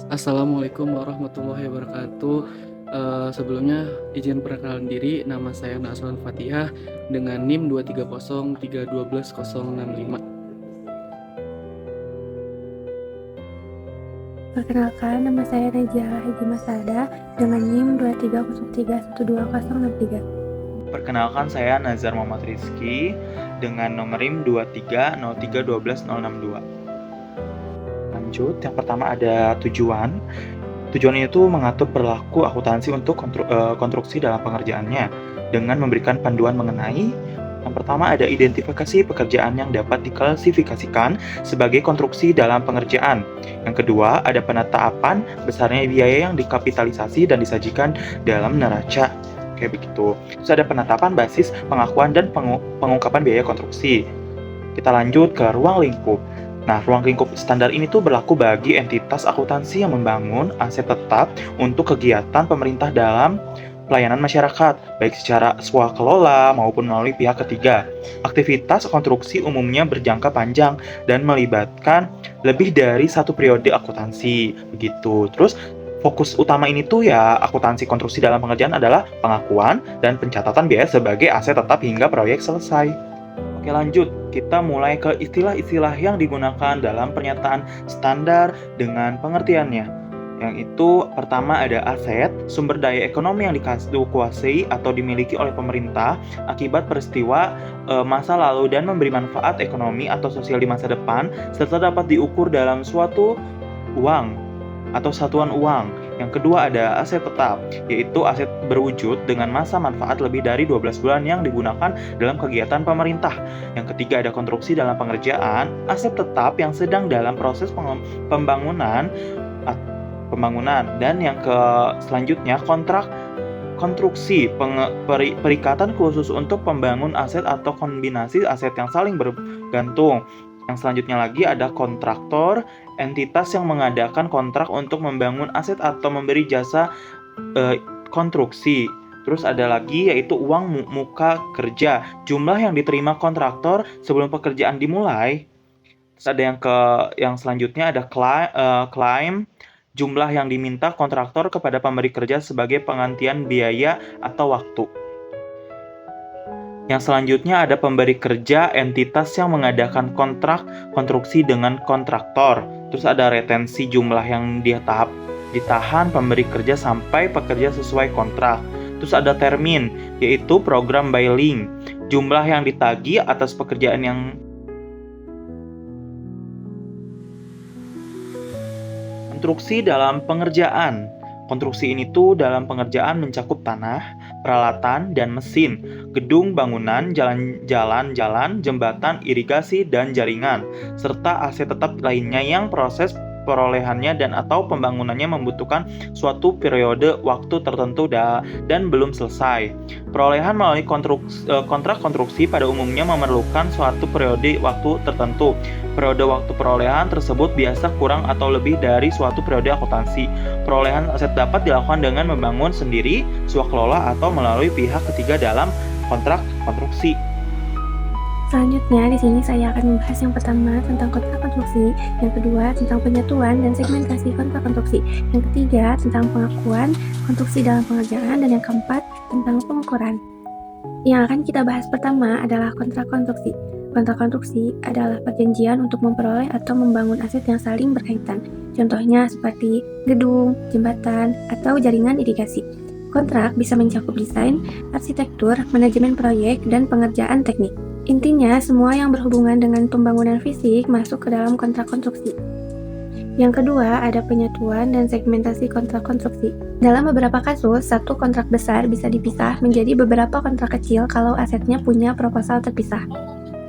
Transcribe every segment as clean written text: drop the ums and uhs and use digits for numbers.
Assalamualaikum warahmatullahi wabarakatuh. Sebelumnya izin perkenalan diri, nama saya Nasrul Fatihah dengan NIM 230312065. Perkenalkan, nama saya Najia Haji Masada dengan NIM 230312063. Perkenalkan, saya Nazar Muhammad Rizky dengan nomor NIM 230312062. Lanjut, yang pertama ada tujuan. Tujuan itu mengatur perilaku akuntansi untuk konstruksi dalam pengerjaannya dengan memberikan panduan mengenai yang pertama ada identifikasi pekerjaan yang dapat diklasifikasikan sebagai konstruksi dalam pengerjaan. Yang kedua ada penetapan besarnya biaya yang dikapitalisasi dan disajikan dalam neraca. Kayak begitu. Terus ada penetapan basis pengakuan dan pengungkapan biaya konstruksi. Kita lanjut ke ruang lingkup. Nah, ruang lingkup standar ini tuh berlaku bagi entitas akuntansi yang membangun aset tetap untuk kegiatan pemerintah dalam pelayanan masyarakat, baik secara swakelola maupun melalui pihak ketiga. Aktivitas konstruksi umumnya berjangka panjang dan melibatkan lebih dari satu periode akuntansi. Begitu. Terus fokus utama ini tuh ya akuntansi konstruksi dalam pengerjaan adalah pengakuan dan pencatatan biaya sebagai aset tetap hingga proyek selesai. Oke, lanjut. Kita mulai ke istilah-istilah yang digunakan dalam pernyataan standar dengan pengertiannya. Yang itu pertama ada aset, sumber daya ekonomi yang dikuasai atau dimiliki oleh pemerintah akibat peristiwa masa lalu dan memberi manfaat ekonomi atau sosial di masa depan, serta dapat diukur dalam suatu uang atau satuan uang. Yang kedua ada aset tetap, yaitu aset berwujud dengan masa manfaat lebih dari 12 bulan yang digunakan dalam kegiatan pemerintah. Yang ketiga ada konstruksi dalam pengerjaan, aset tetap yang sedang dalam proses pembangunan. Dan yang selanjutnya kontrak konstruksi, perikatan khusus untuk pembangun aset atau kombinasi aset yang saling bergantung. Yang selanjutnya lagi ada kontraktor, entitas yang mengadakan kontrak untuk membangun aset atau memberi jasa konstruksi. Terus ada lagi yaitu uang muka kerja, jumlah yang diterima kontraktor sebelum pekerjaan dimulai. Terus ada yang selanjutnya ada klaim, jumlah yang diminta kontraktor kepada pemberi kerja sebagai penggantian biaya atau waktu. Yang selanjutnya ada pemberi kerja, entitas yang mengadakan kontrak konstruksi dengan kontraktor. Terus ada retensi, jumlah yang ditahan pemberi kerja sampai pekerja sesuai kontrak. Terus ada termin, yaitu program billing, jumlah yang ditagih atas pekerjaan yang konstruksi dalam pengerjaan. Konstruksi ini tuh dalam pengerjaan mencakup tanah, peralatan, dan mesin, gedung, bangunan, jalan, jembatan, irigasi, dan jaringan, serta aset tetap lainnya yang proses perolehannya dan atau pembangunannya membutuhkan suatu periode waktu tertentu dan belum selesai. Perolehan melalui kontrak konstruksi pada umumnya memerlukan suatu periode waktu tertentu. Periode waktu perolehan tersebut biasa kurang atau lebih dari suatu periode akuntansi. Perolehan aset dapat dilakukan dengan membangun sendiri, swakelola, atau melalui pihak ketiga dalam kontrak konstruksi. Selanjutnya, di sini saya akan membahas yang pertama tentang kontrak konstruksi, yang kedua tentang penyatuan dan segmentasi kontrak konstruksi, yang ketiga tentang pengakuan konstruksi dalam pengerjaan, dan yang keempat tentang pengukuran. Yang akan kita bahas pertama adalah kontrak konstruksi. Kontrak konstruksi adalah perjanjian untuk memperoleh atau membangun aset yang saling berkaitan. Contohnya seperti gedung, jembatan, atau jaringan irigasi. Kontrak bisa mencakup desain, arsitektur, manajemen proyek, dan pengerjaan teknik. Intinya, semua yang berhubungan dengan pembangunan fisik masuk ke dalam kontrak konstruksi. Yang kedua, ada penyatuan dan segmentasi kontrak konstruksi. Dalam beberapa kasus, satu kontrak besar bisa dipisah menjadi beberapa kontrak kecil kalau asetnya punya proposal terpisah.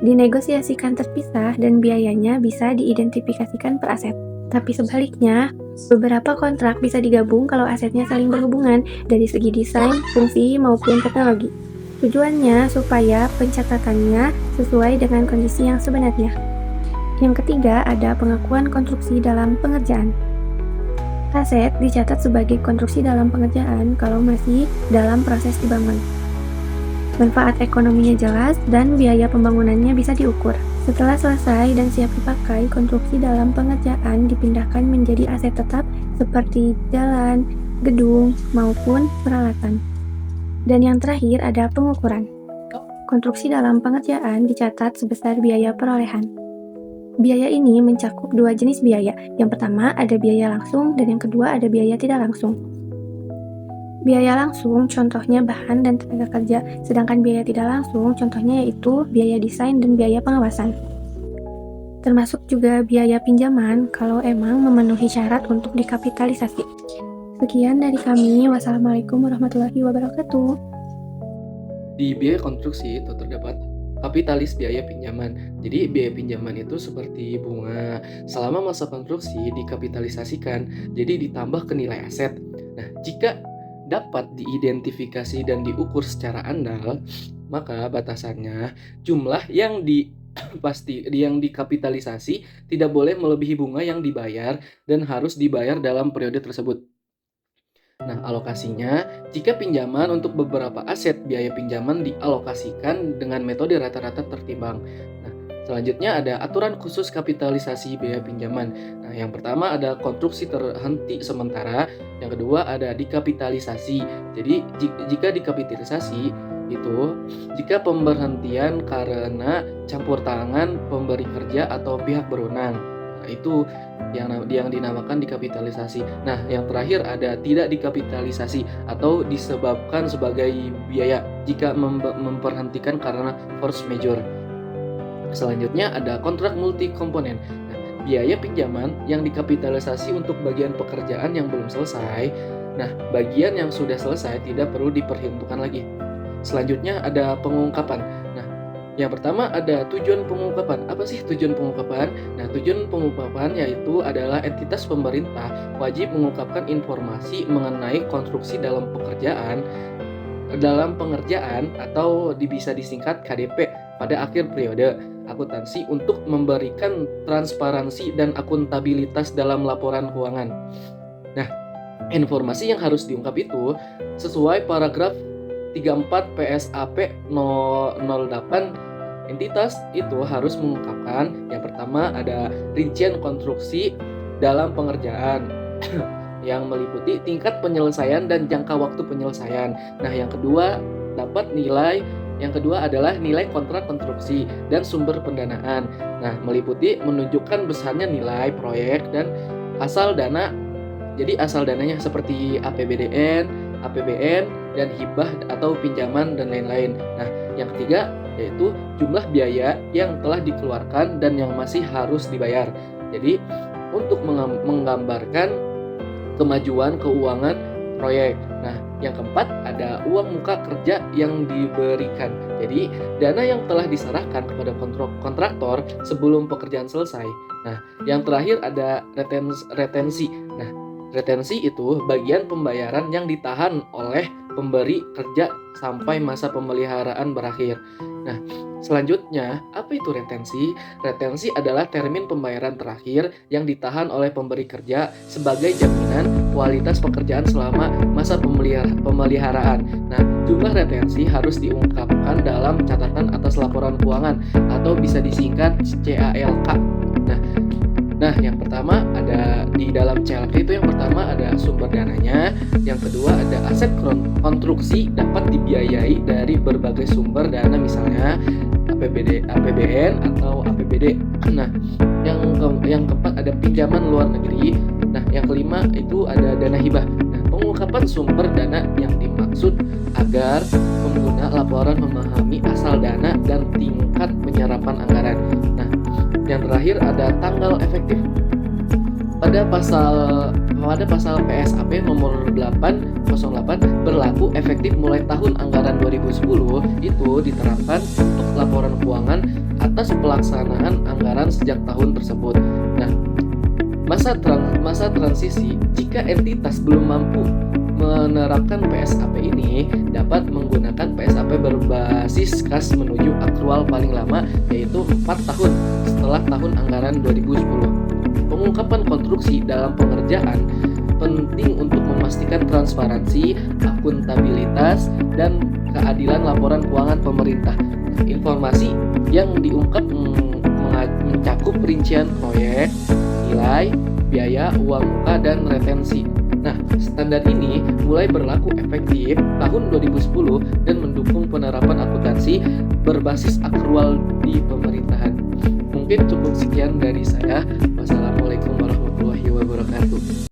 Dinegosiasikan terpisah dan biayanya bisa diidentifikasikan per aset. Tapi sebaliknya, beberapa kontrak bisa digabung kalau asetnya saling berhubungan dari segi desain, fungsi, maupun teknologi. Tujuannya supaya pencatatannya sesuai dengan kondisi yang sebenarnya. Yang ketiga ada pengakuan konstruksi dalam pengerjaan. Aset dicatat sebagai konstruksi dalam pengerjaan kalau masih dalam proses dibangun. Manfaat ekonominya jelas dan biaya pembangunannya bisa diukur. Setelah selesai dan siap dipakai, konstruksi dalam pengerjaan dipindahkan menjadi aset tetap seperti jalan, gedung, maupun peralatan. Dan yang terakhir ada pengukuran. Konstruksi dalam pengerjaan dicatat sebesar biaya perolehan. Biaya ini mencakup dua jenis biaya. Yang pertama ada biaya langsung dan yang kedua ada biaya tidak langsung. Biaya langsung contohnya bahan dan tenaga kerja, sedangkan biaya tidak langsung contohnya yaitu biaya desain dan biaya pengawasan. Termasuk juga biaya pinjaman kalau emang memenuhi syarat untuk dikapitalisasi. Sekian dari kami. Wassalamualaikum warahmatullahi wabarakatuh. Di biaya konstruksi itu terdapat kapitalis biaya pinjaman. Jadi biaya pinjaman itu seperti bunga. Selama masa konstruksi dikapitalisasikan, jadi ditambah ke nilai aset. Nah, jika dapat diidentifikasi dan diukur secara andal, maka batasannya jumlah yang dikapitalisasi tidak boleh melebihi bunga yang dibayar dan harus dibayar dalam periode tersebut. Nah, alokasinya, jika pinjaman untuk beberapa aset, biaya pinjaman dialokasikan dengan metode rata-rata tertimbang. Nah, selanjutnya ada aturan khusus kapitalisasi biaya pinjaman. Nah, yang pertama ada konstruksi terhenti sementara, yang kedua ada dikapitalisasi. Jadi, jika dikapitalisasi itu jika pemberhentian karena campur tangan pemberi kerja atau pihak berwenang. Nah, itu yang dinamakan dikapitalisasi. Nah, yang terakhir ada tidak dikapitalisasi atau disebabkan sebagai biaya jika memperhentikan karena force majeure. Selanjutnya ada kontrak multi komponen. Nah, biaya pinjaman yang dikapitalisasi untuk bagian pekerjaan yang belum selesai. Nah, bagian yang sudah selesai tidak perlu diperhitungkan lagi. Selanjutnya ada pengungkapan. Nah, yang pertama ada tujuan pengungkapan. Apa sih tujuan pengungkapan? Nah, tujuan pengungkapan yaitu adalah entitas pemerintah wajib mengungkapkan informasi mengenai konstruksi dalam pengerjaan atau bisa disingkat KDP pada akhir periode akuntansi untuk memberikan transparansi dan akuntabilitas dalam laporan keuangan. Nah, informasi yang harus diungkap itu sesuai paragraf 34 PSAP 08, entitas itu harus mengungkapkan yang pertama ada rincian konstruksi dalam pengerjaan yang meliputi tingkat penyelesaian dan jangka waktu penyelesaian. Nah, yang kedua adalah nilai kontrak konstruksi dan sumber pendanaan. Nah, meliputi menunjukkan besarnya nilai proyek dan asal dana. Jadi asal dananya seperti APBDN, APBN, dan hibah atau pinjaman dan lain-lain. Nah, yang ketiga yaitu jumlah biaya yang telah dikeluarkan dan yang masih harus dibayar. Jadi, untuk menggambarkan kemajuan keuangan proyek. Nah, yang keempat ada uang muka kerja yang diberikan. Jadi, dana yang telah diserahkan kepada kontraktor sebelum pekerjaan selesai. Nah, yang terakhir ada retensi. Nah, retensi itu bagian pembayaran yang ditahan oleh pemberi kerja sampai masa pemeliharaan berakhir. Nah, selanjutnya, apa itu retensi? Retensi adalah termin pembayaran terakhir yang ditahan oleh pemberi kerja sebagai jaminan kualitas pekerjaan selama masa pemeliharaan. Nah, jumlah retensi harus diungkapkan dalam catatan atas laporan keuangan atau bisa disingkat CALK. Nah, yang pertama ada di dalam CLK itu yang pertama ada sumber dananya, yang kedua ada aset konstruksi dapat dibiayai dari berbagai sumber dana misalnya APBN atau APBD. Nah, yang keempat ada pinjaman luar negeri. Nah, yang kelima itu ada dana hibah. Nah, pengungkapan sumber dana yang dimaksud agar pengguna laporan memahami asal dana dan tingkat penyerapan anggaran. Nah, yang terakhir ada tanggal efektif. Pada pasal PSAP nomor 808 berlaku efektif mulai tahun anggaran 2010 itu diterapkan untuk laporan keuangan atas pelaksanaan anggaran sejak tahun tersebut. Nah, masa transisi jika entitas belum mampu menerapkan PSAP ini dapat menggunakan PSAP berbasis kas menuju akrual paling lama yaitu 4 tahun setelah tahun anggaran 2010. Pengungkapan konstruksi dalam pengerjaan penting untuk memastikan transparansi, akuntabilitas, dan keadilan laporan keuangan pemerintah. Informasi yang diungkap mencakup rincian proyek, nilai, biaya, uang muka, dan retensi. Nah, standar ini mulai berlaku efektif tahun 2010 dan mendukung penerapan akuntansi berbasis akrual di pemerintahan. Mungkin cukup sekian dari saya. Wassalamualaikum warahmatullahi wabarakatuh.